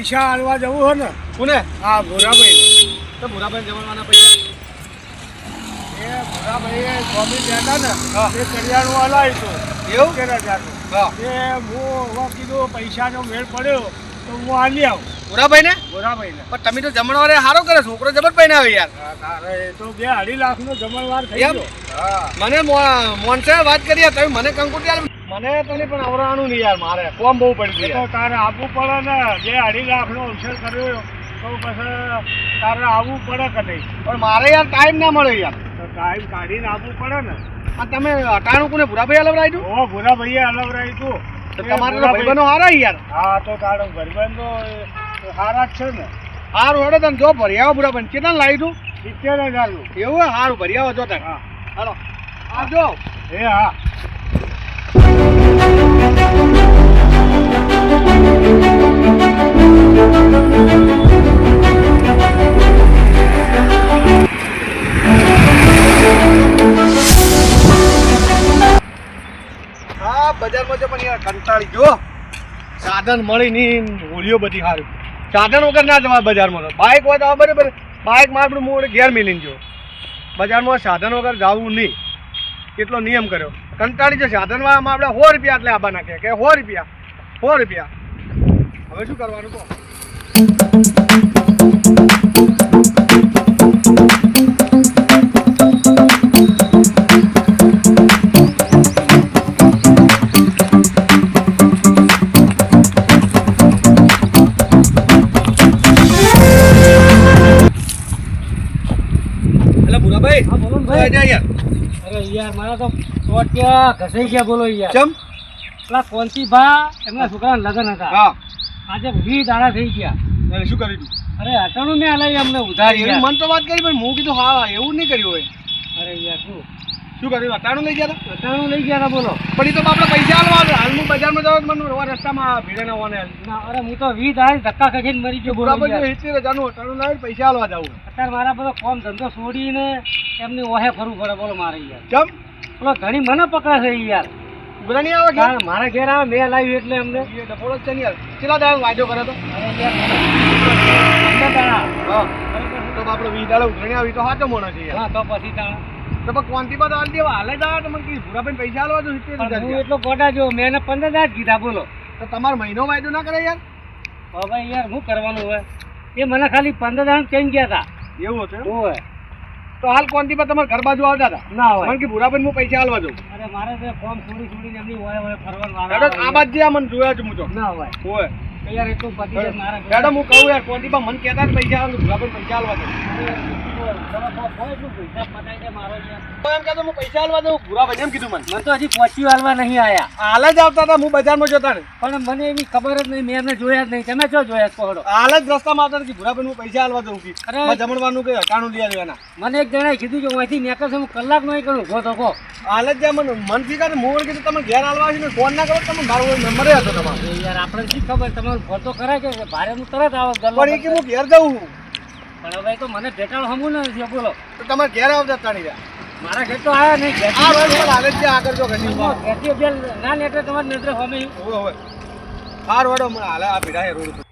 પૈસા આલવા જવું હોય ને કોને? હા ભૂરાભાઈ તો ભૂરાભાઈ જમણવાના પૈસા એ ભૂરાભાઈએ સ્વામી બેઠા ને હા. એ કરિયાણું હલાવ્યું હતું એવું? 13,000નું. હા એ હું હવે કીધું પૈસાનો મેળ પડ્યો તો હું આલી આવું ભૂરાભાઈ ને ભૂરાભાઈને. પણ તમે તો જમણવારે સારો કરે છોકરો જબર પૈને આવે યાર. તારે એ તો 2.5 લાખનો જમણવાર થઈ એમ? ગયો. હા મને મોનસે વાત કરી યાર, તમે મને કંકુટી આલ. મને તને પણ આવરાનું નહીં યાર, મારે કોમ બહુ પડી એ ગયું તો તારે આવવું પડે ને 2.5 લાખનો અવસર કર્યો તો પછી તારે આવવું પડે કે નહીં? પણ મારે યાર ટાઈમ ના મળે યાર. તો ટાઈમ કાઢીને આવવું પડે ને. આ તમે અટાણું કોને ભૂરાભાઈ અલવરાઈ દઉં? ઓ ભૂરાભાઈએ હલાવરાયું હતું. તો તમારે તો ભાઈબંધો હારા યાર. હા તો તારો ભાઈબંધો સારા જ છે ને. હારું હેડો તને જો ભરી આવો ભૂરાભાઈ. કેટલા લાવી તું? 70,000નું. એવું હારું ભરી આવો જો તને. હા હાલો આવજો. એ હા. હા બજારમાં જો પણ યાર કંટાળી જો સાધન મળી નહીં, હોળીઓ બધી સારું. સાધન વગર ના જવાય બજારમાં. તો બાઇક હોય તો બરાબર, બાઇક માં આપણે મોડ ઘેર મિલીને જો. બજારમાં સાધન વગર જવું નહીં, એટલો નિયમ કર્યો. કંટાળી જો સાધનમાં આપણે 100 રૂપિયા એટલે આબા નાખ્યા કે 100 રૂપિયા 100 રૂપિયા. હવે શું કરવાનું કહો? ભૂરાભાઈ હા બોલો ને ભાઈ ભાઈ. યાર. અરે યાર મારા તો ટોટિયા ઘસાઈ ગયા બોલો યાર. ચમ? પેલા કોંતીભા એમના છોકરાના લગ્ન હતા. હા આજે 20 દાડા થઈ ગયા. એટલે શું કર્યું તું? અરે અટાણું મેં હલાવી અમને ઉધારી એવું યાર. મન તો વાત કરી પણ હું કીધું હા એવું નહીં કર્યું હોય. અરે યાર શું શું કર્યું? અટાણું લઈ ગયા હતા? અટાણું લઈ ગયા હતા બોલો. પણ એ તો આપણે પૈસા આલવા હાલ હું બજારમાં જાઉં મને રવા રસ્તામાં ભીડે ના હોવાને ના અરે હું તો 20 દાડા ધક્કા ખાઈને મરી ગયો બોલો બરાબર યાર. 70,000નું અટાણું લાવી પૈસા આલવા જાવું. અત્યારે મારા બધો કોમ ધંધો છોડીને એમની ઓહે ફરવું પડે બોલો મારે યાર. ચમ? પેલો ઘણી મને પકડાશે ઈ યાર. બધા નહીં આવે કે? કારણ મારા ઘેર આવે મેં લાવ્યું એટલે અમને. એ ડફોળો જ છે ને યાર. કેટલા દાડા વાયદો કરે તો? અરે યાર 15 દાડા. હા બરાબર. તો આપણે 20 દાડા ઉઘરણી આવી તો સાચો મોણો છે યાર. હા તો પછી તાણ. તો પણ ક્વોન્ટી પર હાલ દેવા હાલે જ આવે તો મને કીધું ભૂરાભાઈ પૈસા આલવા તો 70,000 હું એટલો ગોટા જો મેં એને 15 દાડા જ કીધા બોલો. તો તમારો મહિનો વાયદો ના કરે યાર? હવે યાર શું કરવાનું હોય? એ મને ખાલી 15 દાડા ચેન્જ ગયા હતા. એવું હતું એમ? હોય તો હાલ ક્વોન્ટી પર તમારે ઘર બાજુ આવતા હતા? ના હોય. મને કે ભૂરાભાઈ હું પૈસા આલવા જાઉં. અરે મારે તો ફોર્મ છોડીને એમની હોય ફરવાનું હેડો આ બાદ જે મને જોયા છું હું તો. ના હોય. હોય તો યાર એટલું પતી જાય મારા ઘરે. હેડો હું કહું યાર ક્વોન્ટી પર મને કહેતા જ પૈસા આલું ભૂરાભાઈ પૈસા આલવા જાઉં. હોય એટલું પૈસા પતાઈ દે મારો યાર. તો એમ કહેતો હું પૈસા આલવા જાઉં ભૂરાભાઈ એમ કીધું મને. મને તો હજી પહોંચ્યું હાલવા નહીં આયા. હાલ જ આવતા હતા હું બજારમાં જોતા ને. પણ મને એવી ખબર જ નહીં મેં એમને જોયા જ નહીં. તમે શું જોયા છો કહો? હાલ જ રસ્તામાં આવતા હતા કે ભૂરાભાઈ હું પૈસા આલવા જાઉં કે અરે. મારે જમણવાનું કે અટાણું લઈ આવ્યા. મને એક જણાએ કીધું કે અહીંથી નીકળશે હું કલાક નહીં કરું ઉભો તો કહો. હાલ જ જ્યાં મને મન થી કાઢે મોડ કીધું તમે ઘેર આલવા છે ને ફોન ના કરો તમે મારો નંબર હતો તમારો. એ યાર આપણે શી ખબર તમારું ફોન તો કરાય કે ભારે હું તરત આવો ગલ્લો પણ એ કે હું ઘેર જાઉં. પણ હવે તો મને ભેટાણ હમું નથી બોલો. તો તમારે ઘેર આવતા તાણી રહ્યા. મારા ઘેર તો આયા નહીં. ઘેર આ રોડ પર હાલ જ છે આગળ જો ઘરની ઉપર. ઘેરથી બેલ ના નેટે તમારી નજરે હમે હોવે હોવે. આ રોડ હમણાં હાલે આ ભીડા છે રોડ ઉપર.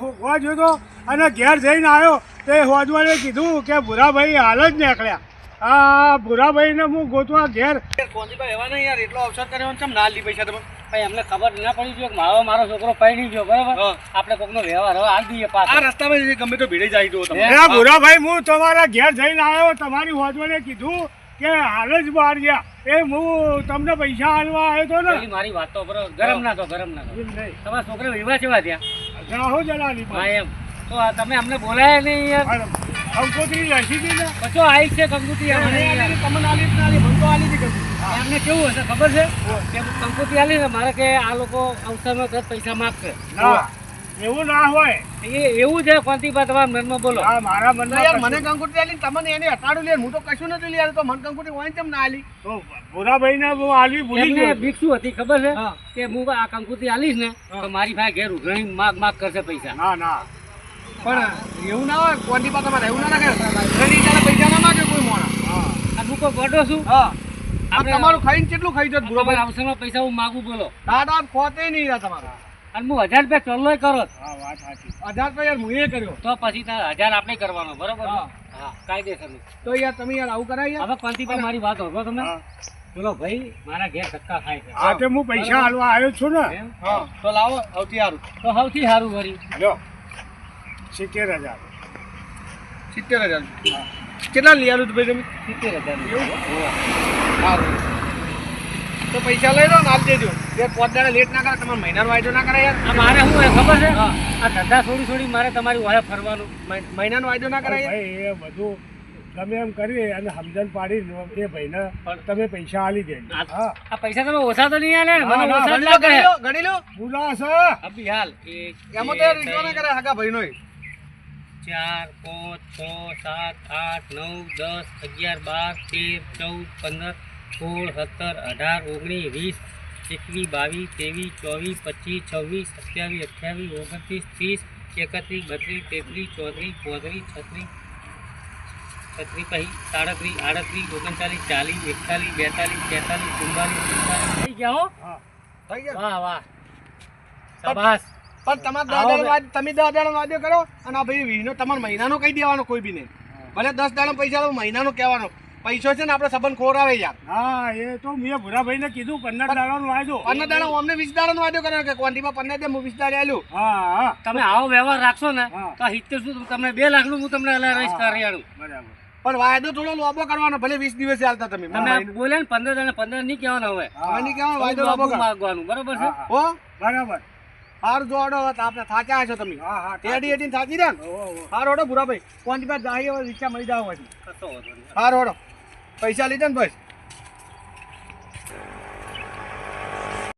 હોવા જોતો અને ઘેર જઈને આવ્યો તો એ હોજવાને કીધું કે ભૂરાભાઈ હાલ જ નીકળ્યા. આ ભૂરાભાઈને હું ગોતવા ઘેર. કોંજીભાઈ એવા નહીં યાર એટલો અવસર કર્યો ને ચમ ના લી પૈસા તમે. ભાઈ અમને ખબર ના પડી જોઈએ કે મારો છોકરો પૈણી ગયો બરાબર. હા. આપણે કોકનો વ્યવહાર હવે હાલ દઈએ પાછો. આ રસ્તામાં ગમે તો ભીડે જાય તો તમે. એ ભૂરાભાઈ હું તમારા ઘેર જઈને આવ્યો તમારી હોજવાને કીધું કે હાલ જ બહાર ગયા. એ હું તમને પૈસા આલવા આવ્યો તો ને. મારી વાત તો બરોબર ગરમ ના તો તમારા છોકરા વિવાહ કેવા થયા? જાહો જલાલી હા એમ તો તમે અમને બોલાયા નહીં યાર. કંકોત્રી લસી હતી ને પછી આવી છે કંકોત્રી તમને આલી મને તો આલી હતી કંકોત્રી. એમને કેવું હશે ખબર છે કે કંકોત્રી આલી ને મારે કે આ લોકો અવસરમાં 10 પૈસા માગશે. ના એવું ના હોય. એવું છે કોંતીબા તમારા મનમાં બોલો. હા મારા મનમાં યાર મને કંકુટી આલી તમને એને અટાડું લે હું તો કશું નથી લે તો મને કંકુટી હોય કેમ ના આલી. તો ભૂરાભાઈ ને હું આલવી ભૂલી ગયો. બીક શું હતી ખબર છે કે હું આ કંકુતી આલીશ ને તો મારી પાસે ઘેર ઉઘરાણી માગ કરશે પૈસા. ના ના પણ એવું ના હોય કોંતી પા તમારે એવું ના લાગે પૈસા ના માગે કોઈ મોણા. હા હું કોઈ ગોડો છું. હા આપણે તમારું ખાઈને કેટલું ખાઈ જત તમારા અવસરમાં પૈસા હું માગું બોલો દાદા ખોતે નહીં રહ્યા તમારા અને હું 1000 રૂપિયા ચોલ્લો કરો હા વાત સાચી 1000 તો યાર હું એ કર્યો તો પછી 1000 આપણે કરવાનો બરોબર હા. હા કાયદેસર તો યાર તમે યાર આવું કરાય યાર હવે કોંતીભાઈ મારી વાત હોભળો તમે બોલો ભાઈ મારા ઘેર ધક્કા ખાય છે હા તે હું પૈસા હાલવા આવ્યો છું ને એમ? હા તો લાવો સૌથી સારું તો સૌથી સારું વળી લો 70,000 70,000 કેટલા લઈ આવ્યું ભાઈ તમે 70,000 સારું તો પૈસા લઈ લો ને આપ દેજો બે 5 દાડા લેટ ના કરે તમારે મહિનાનો વાયદો ના કરે યાર આ મારે શું હોય ખબર છે આ ધંધા છોડી મારે તમારી વાહે ફરવાનું મહિનાનો વાયદો ના કરાય યાર ભાઈ એ બધું તમે એમ કરી અને સમજણ પાડી એ ભાઈને તમે પૈસા આલી દેજો હા આ પૈસા તમે ઓછા તો નહીં આલે ને? મને ના, ઓછા જ ગણી લો, લાગે ગણી લો, ગણી લો પૂરા છે અભી હાલ એક, એમાં બે, તો યાર વિશ્વાસ ના ત્રણ, કરે હાકા ભાઈનો 4 5 6 7 8 9 10 11 12 13 14 15 16 17 18 19 20 21 22 23 24 27 28 29 30 31 32 33 34 35 પછી 37 38 39 40 41 42 43 થઈ ગયા હો હા થઈ ગયા વાહ વાહ શાબાશ પણ તમારે તમે 10 દાડા વાયદો કરો અને આ ભાઈ વીનો તમારે મહિનાનો કહી દેવાનો કોઈ બી નહીં ભલે 10 દાડા પૈસા લો મહિનાનો કહેવાનો પૈસો છે ને આપણે સંબંધ ખોરાવે યાર હા એ તો મેં ભૂરાભાઈને કીધું 15 દાડાનો વાયદો 15 દાડા અમને 20 દાડાનો વાયદો કર્યો કે ક્વોન્ટિટીમાં 15 દે હું 20 દાડા આલ્યું હા હા તમે આવો વ્યવહાર રાખશો ને હા. તો 70 શું તમને 2 લાખનું હું તમને અલા રહીશ કરિયાણું બરાબર પણ વાયદો થોડો લોબો કરવાનો ભલે 20 દિવસે હાલતા તમે તમે બોલે ને 15 દાડા 15 નહીં કહેવાના હવે હવે નહીં કહેવાનું વાયદો લોબો બાબુ કરો માગવાનું બરોબર છે હા, હો બરાબર હાર જોડો આપણે થાચા છો તમે હા હા ટેડી એટીન થાચી દે ને હાર ઓડો ભૂરાભાઈ ક્વોન્ટિટી જાહી હવે રિક્ષા મળી જાવ પછી કશો વાંધો નહીં. હાર ઓડો પૈસા લીધા ને બસ